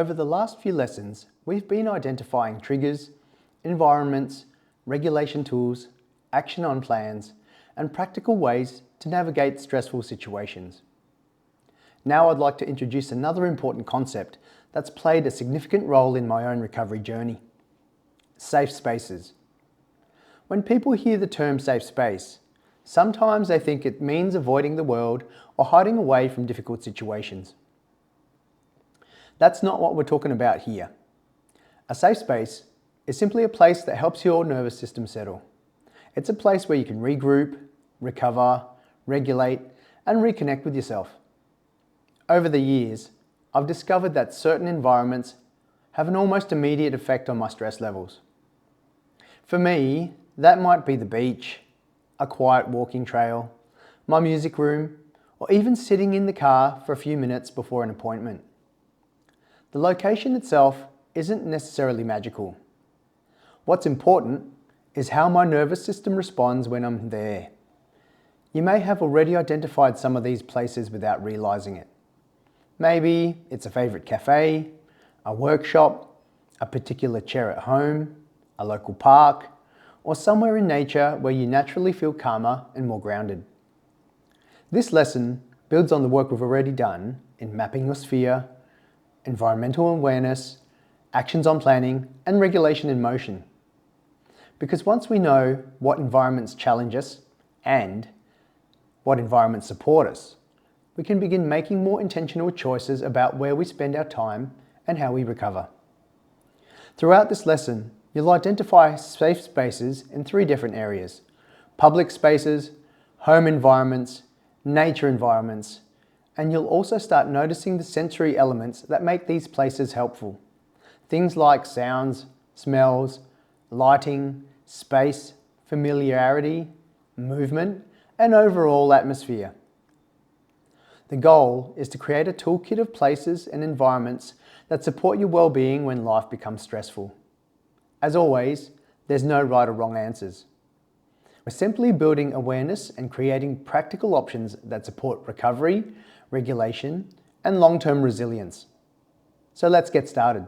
Over the last few lessons, we've been identifying triggers, environments, regulation tools, action on plans, and practical ways to navigate stressful situations. Now I'd like to introduce another important concept that's played a significant role in my own recovery journey: safe spaces. When people hear the term safe space, sometimes they think it means avoiding the world or hiding away from difficult situations. That's not what we're talking about here. A safe space is simply a place that helps your nervous system settle. It's a place where you can regroup, recover, regulate, and reconnect with yourself. Over the years, I've discovered that certain environments have an almost immediate effect on my stress levels. For me, that might be the beach, a quiet walking trail, my music room, or even sitting in the car for a few minutes before an appointment. The location itself isn't necessarily magical. What's important is how my nervous system responds when I'm there. You may have already identified some of these places without realizing it. Maybe it's a favorite cafe, a workshop, a particular chair at home, a local park, or somewhere in nature where you naturally feel calmer and more grounded. This lesson builds on the work we've already done in mapping your sphere, environmental awareness, actions on planning, and regulation in motion. Because once we know what environments challenge us and what environments support us, we can begin making more intentional choices about where we spend our time and how we recover. Throughout this lesson, you'll identify safe spaces in 3 different areas: public spaces, home environments, nature environments, and you'll also start noticing the sensory elements that make these places helpful. Things like sounds, smells, lighting, space, familiarity, movement, and overall atmosphere. The goal is to create a toolkit of places and environments that support your well-being when life becomes stressful. As always, there's no right or wrong answers. We're simply building awareness and creating practical options that support recovery, regulation, and long-term resilience. So let's get started.